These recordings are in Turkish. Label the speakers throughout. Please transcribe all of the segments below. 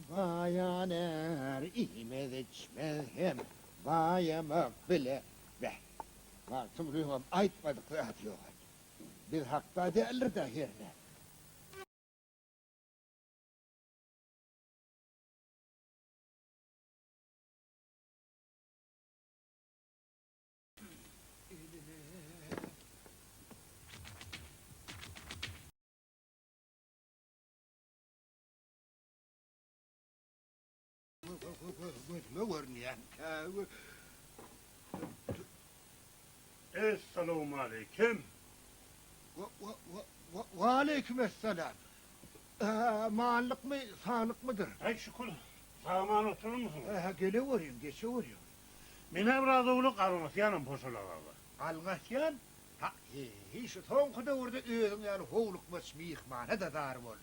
Speaker 1: Vayaner ihmez içmez hem vayamak bile be. Vartım rühum aytmadık rahat yok. Bir hakta değerler de yerine. Gözüme görmeyen.
Speaker 2: Esselamu aleyküm.
Speaker 1: Ve aleykümselam. Mağallık mı, sağlık mıdır?
Speaker 2: Hay şükür. Sağman oturur musun?
Speaker 1: Geliveriyorum, geçiveriyorum.
Speaker 2: Mine biraz oğlu karmasyanım poşula baba.
Speaker 1: Algasyan, ha, hiç son kadar orada öğün yani hoğluk mı smihmane da dar oldu.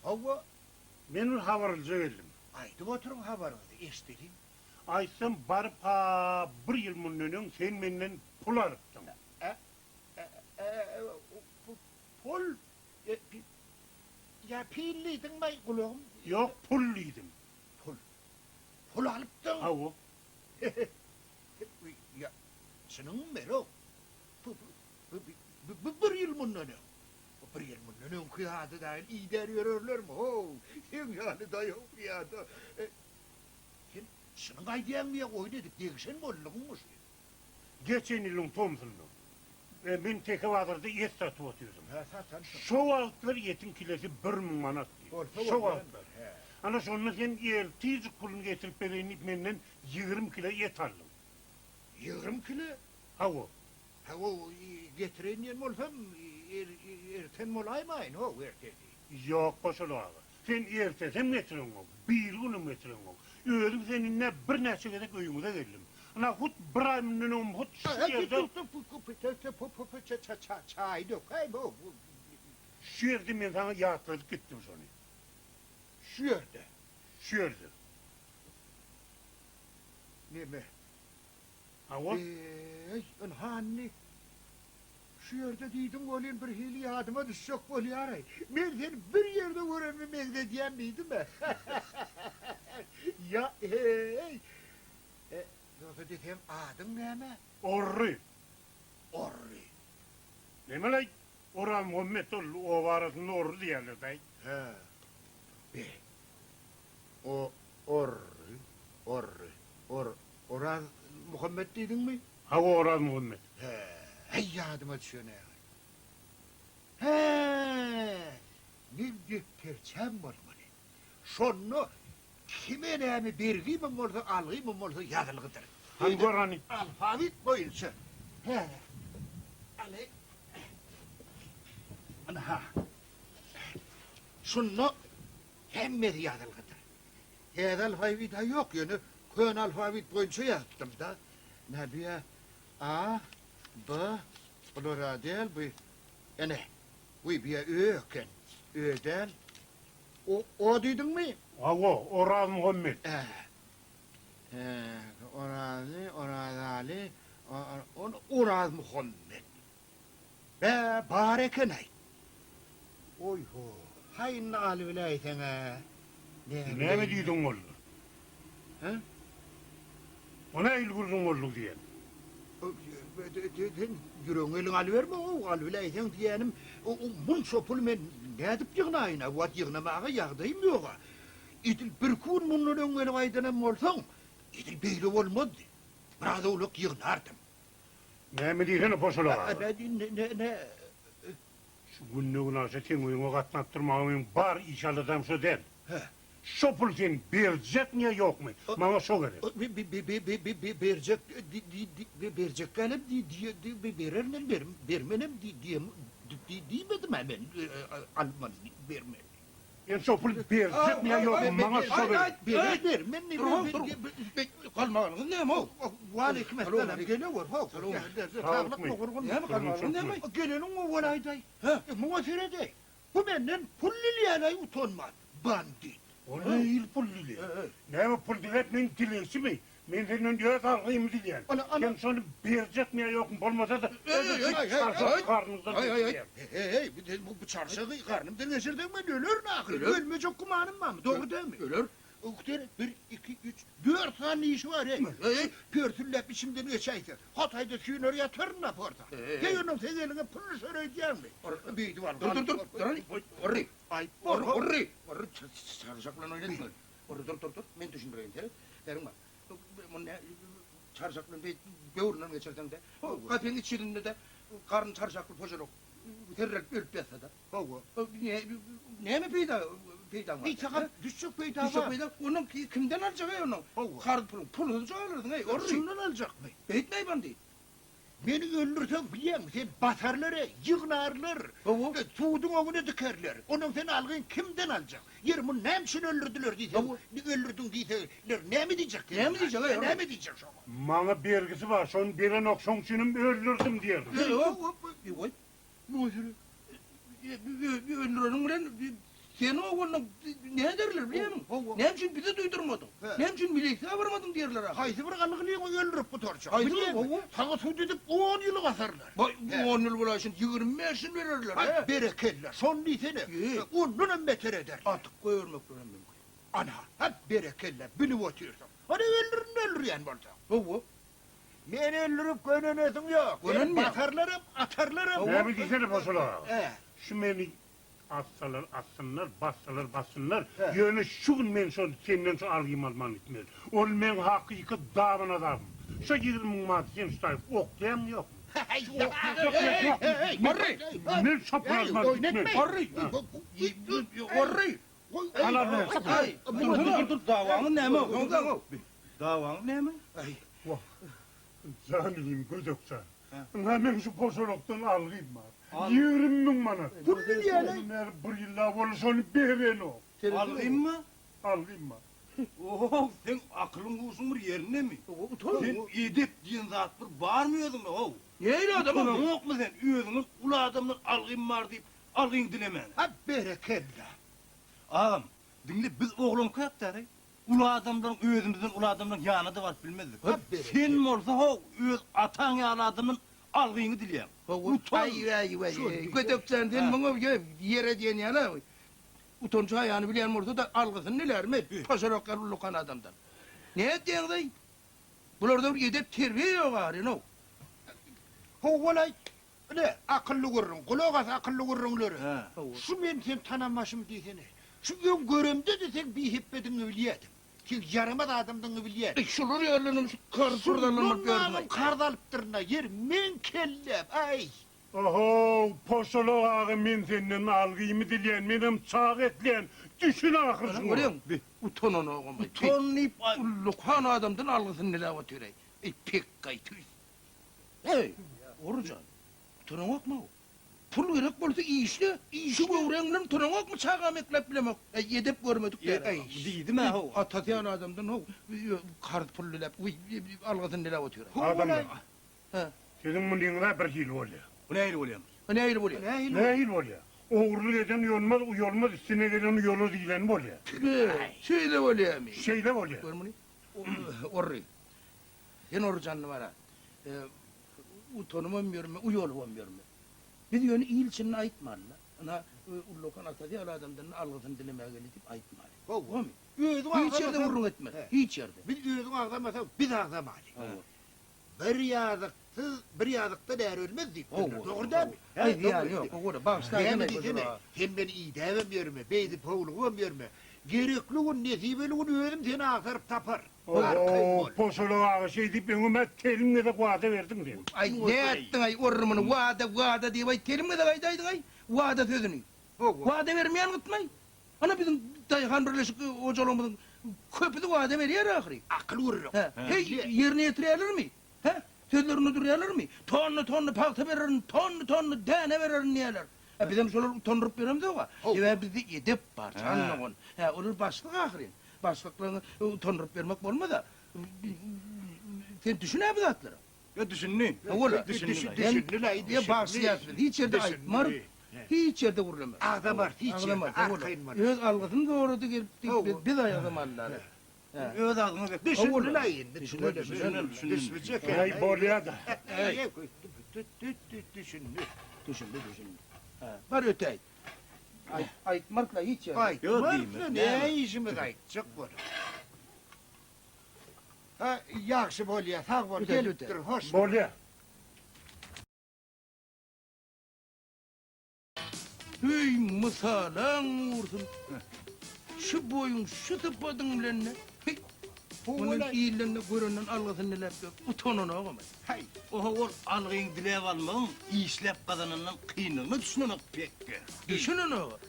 Speaker 1: Hava,
Speaker 2: Menül havarılca geldim.
Speaker 1: aydı oturun haberinizi, istedim.
Speaker 2: Aysın barıp ha bir yıl münnünün sen benden pul alıptın.
Speaker 1: Pul, ya pilliydin mi kulağım?
Speaker 2: Yok pulliydim.
Speaker 1: Pul alıptın.
Speaker 2: Ha o.
Speaker 1: Ya, senin mi o? Bir yıl münnünün. Bir yıl münnünün kıyadı değil, iyi deriyorlar mı? Ho, yani da yok ya da. Senin aydiyen mi ya oynadık, değişen mi olunmuş?
Speaker 2: Geçen yılın tomzullu. Ben teke vadırda et satıp otuyordum.
Speaker 1: Sen.
Speaker 2: Şov altlar etin kilesi 1000 manat diyor. Şov altlar. Ana sonra sen tizik pulunu getirip belenip menden 20 kilo et aldım.
Speaker 1: 20 kilo?
Speaker 2: Ha o.
Speaker 1: Ha o getiren yen olsam, erten molaymayın o ertesi.
Speaker 2: Yok poşula ağa. Sen ertesem getirin o. Bir günüm getirin o. Öldüm seninle bir neçe gedek öyümüze geldim. Ana hut bıramının hut şişirdim.
Speaker 1: Çay dök, hay bu.
Speaker 2: Şişirdim ben sana yağatladık gittim sonra.
Speaker 1: Şu yerde.
Speaker 2: Şişirdim.
Speaker 1: Ne mi?
Speaker 2: Ha o.
Speaker 1: Hanni. Şu yerde dedim olayım bir hili yadıma düşecek oluyor aray. Ben seni bir yerde göremem diyen miydim ben? Ya hey. Yoksa desem adın ne mi?
Speaker 2: Orri.
Speaker 1: Orri.
Speaker 2: Ne mi lan? Orhan Muhammed o varasında orri diyorlar day.
Speaker 1: He. Be. O orri. Orhan Muhammed dedin mi?
Speaker 2: Ha o Orhan Muhammed.
Speaker 1: He. Hey yadıma düşüyor ne? He. Bir defterçem var mı? Şonu kime ne mi birgi mi olsa algı mı olsa yazılıdır.
Speaker 2: Hangi Orhan'ı?
Speaker 1: Alfabet boyunca. He. Ali. Ana. Şunu hemmedi yazılıdır. Hed alfabet ha yok yani. Kön alfabet boyunca yazdım da. Ne diye? A, B, plural bu. Yani bu bir öken. Öden. O dedin mi?
Speaker 2: Ha o Orhan Muhammed.
Speaker 1: Uraz Muhammed. Be barekenay. Oy ho. Hayin ali vilayetine.
Speaker 2: Ne mi diydin oğlu?
Speaker 1: He?
Speaker 2: Ona ilgurun oğlu diyen.
Speaker 1: Yürüğün ali verme o ali vilayeten diyenim. Bun şopul men ne edip yığınayına. Vat yığınamağa yağdayım yok. İdil bir kun bunun önüne aydınım olsan. İdil beyli olmadı. Burada oluk yığınardım.
Speaker 2: Ne mi diydin poşula ağa?
Speaker 1: Ne?
Speaker 2: Şu günlüğün aşağı uyumu katlattırmağımın bar işalıdam şu der.
Speaker 1: He.
Speaker 2: Şopul sen bercek niye yok mu? Bana so gelir.
Speaker 1: Bercek gelip verelim vermenim diyemedim hemen Alman vermem.
Speaker 2: En şopul bercek niye yok mu? Bana so gelir.
Speaker 1: Vermem
Speaker 3: Kalmağınız ne mi o?
Speaker 1: Aleyküm esselam geliyor.
Speaker 2: Sağlık mı?
Speaker 3: Ne mi kalmağınız ne mi?
Speaker 1: Gelenin o valayday. Muafirede. Bu benden pulliliyelay utanmaz. Bandit.
Speaker 2: O ne il pullili? Ne mi pullili hep men tilesi mi? Men senin göz algıyımı diyen.
Speaker 1: Ana.
Speaker 2: Sen şunu bercek mi yok mu? Olmasa da karnınızdan
Speaker 1: Hey, bu çarşığı karnımdan geçirdim ben ölür ne akıl? Ölmeyecek kumanım var mı? Doğru değil mi?
Speaker 3: Ölür.
Speaker 1: Ukter 1, 2, 3, 4 tane iş var hey. Pörtüllep içimden geçeydi. Hatay'da suyun oraya tırnına porta. Geyonum sen eline pullu söyleyeceğim mi? Büyüdü var.
Speaker 3: Dur. Orri.
Speaker 1: Ay,
Speaker 3: Orri. Çarşakla oynatma. Orri dur. Men düşündüreyim seni. Derim bak. Bu ne? Çarşakla bir göğüründen geçersen de. Kapının içinde de karın çarşaklı poşalok. Terrek ölüp yatsa da.
Speaker 1: Hava.
Speaker 3: Ne mi peyda var?
Speaker 1: Bir takım düşük peyda
Speaker 3: Düşük
Speaker 1: var.
Speaker 3: peyda. Onun kimden alacak ya onu?
Speaker 1: Allah.
Speaker 3: Karın pulunu alırdın ey. Orri.
Speaker 1: Şundan alacak mı?
Speaker 3: Beytmey bandı.
Speaker 1: Beni öldürsen biliyor musun? Sen batarları, yığınarlar. Tuğdun önüne dikerler. Onun sen algın kimden alacak? Yarımı ne için öldürdüler diyse, öldürdün diyseler ne mi diyecek?
Speaker 3: Ne mi diyecek, hayır?
Speaker 1: Ne mi diyecek sana?
Speaker 2: Bana bergisi var. Şunu beren okşon şunun öldürdüm diyelim.
Speaker 3: Oy. Bir öldürenin bilen seni oğlunun ne derler biliyor musun? Ne için bize duydurmadın? Ne için miliseye varmadın diyorlar ha.
Speaker 1: Haydi bir kalıqlığını öldürüp bu torçak.
Speaker 3: Haydi,
Speaker 1: Biliyor musun? Sana su dedip 10 yılı kasarlar.
Speaker 3: Bu 10 yıl bulaşın 25 yıl verirler
Speaker 1: Ay
Speaker 3: ha.
Speaker 1: berekella, son diysene. Onunla beter eder.
Speaker 3: Artık koyurmak duran mümkün.
Speaker 1: Ana, hep berekella, bilip oturuyorsun. Hani öldürüyen burada. Men öldürüp gönünesin yok.
Speaker 3: Gönenmiyor.
Speaker 1: Batarlarım, atarlarım.
Speaker 2: Ne mi diysene Poşala?
Speaker 1: He.
Speaker 2: Şu beni atsalar atsınlar, bassalar bassınlar. Yöne şu gün men şunu senden şu alayım alman etmez. Ol men hakiki davan adamım. Şu 20 madde sen tutayım. Oklayam yok.
Speaker 3: Marri.
Speaker 2: Men şapın alman etmez.
Speaker 3: Marri. Orri.
Speaker 2: Anladın.
Speaker 3: Ay. Dur. Davanın ne mi? Davanın ne mi?
Speaker 2: Zaniliyim gözükse. Hemen şu poşoloktan alayım var. 20 manat.
Speaker 1: Bu ne diyelim?
Speaker 2: Bunlar bir yılla olursa onu beğen o.
Speaker 3: Alayım mı?
Speaker 2: Alayım mı?
Speaker 4: Oh, sen aklın kurusun bir yerine mi? Sen edep diyen zat bir bağırmıyordun mu? Oh.
Speaker 3: Niye öyle adamım?
Speaker 4: Yok mu sen? Üyediniz, ula adamlar algın var deyip algın dilemen.
Speaker 1: Hep berekella.
Speaker 4: Ağam, dinle biz oğlum kayaktarı. Ula adamdan, üyedimizden ula adamdan yanı da var bilmezdik.
Speaker 1: Tabii.
Speaker 4: Sen morsa ho, üyed atan yağlı adamın algını dileyen.
Speaker 3: Ay. Götüksen den bana yere diyen yana. Utoncu ayağını bilen orada da algısın neler mi? Paşaroklar ulukan adamdan. Ne ettiğin dey? Bunlarda bir edep terbiye yok ağrı no.
Speaker 1: Hovalay. Ne? Akıllı görürün. Kulak as akıllı görürünleri.
Speaker 4: Ha.
Speaker 1: Şu men sen tanımaşım diysene. Şu ön görümde de sen bir hippedin övliyedim. Sen yarıma da adamdan övliyedim.
Speaker 3: Şunur yerlerim kar surdanlamak
Speaker 1: Şunlarım
Speaker 3: görmey.
Speaker 1: kardalıptırına yer men kellem. Ay.
Speaker 2: Oho, poşolok ağı men senden algıyımı dileyen, benim çağ etleyen, düşün ahırsın.
Speaker 3: Görüyor musun? Utonon oğlum.
Speaker 4: Tonlayıp
Speaker 3: Ulukan adamdan algısın neler atıyor. Pek kaytüy. Hey, orucan. Utonon yok mu? Pul gerek bolsa işle. Şu öğrenlerim utonon yok mu çağameklep bilemek. Yedip görmedik der.
Speaker 4: Değil mi ho?
Speaker 3: Atatyan adamdan o kart pullu lep. Algısın neler atıyor.
Speaker 2: Adamlar,
Speaker 3: Ha.
Speaker 2: senin bu dinle bir hil oluyor.
Speaker 4: Bu neyle oluyor?
Speaker 3: Ne ayrı oluyor?
Speaker 2: Ne hil oluyor? Oğurlu eden yolmaz, üstüne gelen yolu dilen oluyor.
Speaker 3: Şöyle oluyor mi?
Speaker 2: Şeyle oluyor.
Speaker 3: Görmüyor musun? Orri. Sen orucanlı var ha. Utonumu bilmiyorum, uyolu bilmiyorum. Bir de yönü ilçinin ayıtmalı. Ana ullokan atatı adamdan algısını dilemeye gelip ayıtmalı. O mu? Hiç yerde vurun etmez. Hiç yerde.
Speaker 1: Bir üyedin ağlamasa biz ağlamayız. Bir yazıkta değer ölmez deyip. Doğru değil mi?
Speaker 3: Ay yani yok. O kadar. Bak
Speaker 1: Hem diyesene, hem beni iyi devemiyor mu, beydi povluğu mu? Gerekliğin, nesibeliğin öğrenim seni aktarıp tapar.
Speaker 2: Oho, poşolok ağı şey deyip önüme telimle de kuate verdin diye.
Speaker 3: Ay ne ettin ay ormanı vada diye vay telimle de kaydaydın ay. Vada sözünü. Vada vermeyen gitmay. Ana bizim dayıhan birleşik hocalığımızın köpüdü vada veriyor ahri.
Speaker 1: Akıl vururum.
Speaker 3: Hey yerine yetirebilir mi? He? Sözlerini duruyorlar mı? Tonlu pakta verir, tonlu dene verir niyeler. Bizim şöyle tondurup veririm de var. Ve bizde edep var, anlamın. Olur başlık ahri. Başlıklarını tondurup vermek olma da. Sen düşün abi zatları.
Speaker 4: Ya düşünün.
Speaker 3: Ola.
Speaker 1: Düşünün.
Speaker 3: Ya bağışlayasın. Hiç yerde ayıtmar. Hiç yerde vurulamaz.
Speaker 1: Ağlamar, hiç
Speaker 3: Ağlamaz.
Speaker 1: arkayın var.
Speaker 3: Öz algısını doğru gelip bir ayağım Allah'ına.
Speaker 4: Öz adıma bek.
Speaker 1: Düşünün la indi.
Speaker 4: Düşünün.
Speaker 1: Düşmeyecek.
Speaker 2: Ay bolya da.
Speaker 1: Düşünün.
Speaker 3: Düşündü. Var ötey. Aytmakla hiç ya.
Speaker 1: Ay,
Speaker 4: Yok
Speaker 1: varsın,
Speaker 4: diyeyim mi?
Speaker 1: ne işimiz aytacak var. Ha, yaxşı bolya, sağ bol,
Speaker 3: Öte,
Speaker 1: gelip
Speaker 3: öte.
Speaker 1: durun, hoş bol.
Speaker 2: Bolya.
Speaker 3: Hey misalan vursun. Şu boyun şu tıpadın bilen ne? Hey. Onun iyillerine görünen algısını neler utanın oğlum.
Speaker 1: Hay,
Speaker 4: Oha ol algıyın dilep almağın işlep kazananın kıynığını düşünemek pek.
Speaker 3: Düşünün oğlum.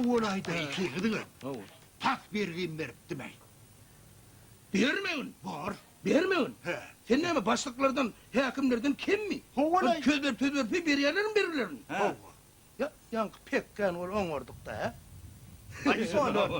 Speaker 1: olayda iki gıdığı.
Speaker 3: Oğlum.
Speaker 1: Pas vergin verip demeyin.
Speaker 3: Vermeyin.
Speaker 1: Var.
Speaker 3: Vermeyin.
Speaker 1: He.
Speaker 3: Sen ne mi başlıklardan, hakimlerden kim mi?
Speaker 1: Oğlay.
Speaker 3: Köz ver, verirlerin.
Speaker 4: Ha.
Speaker 3: Ya, yankı pek kan ol, on vurduk da ha.
Speaker 1: Ay, sonra.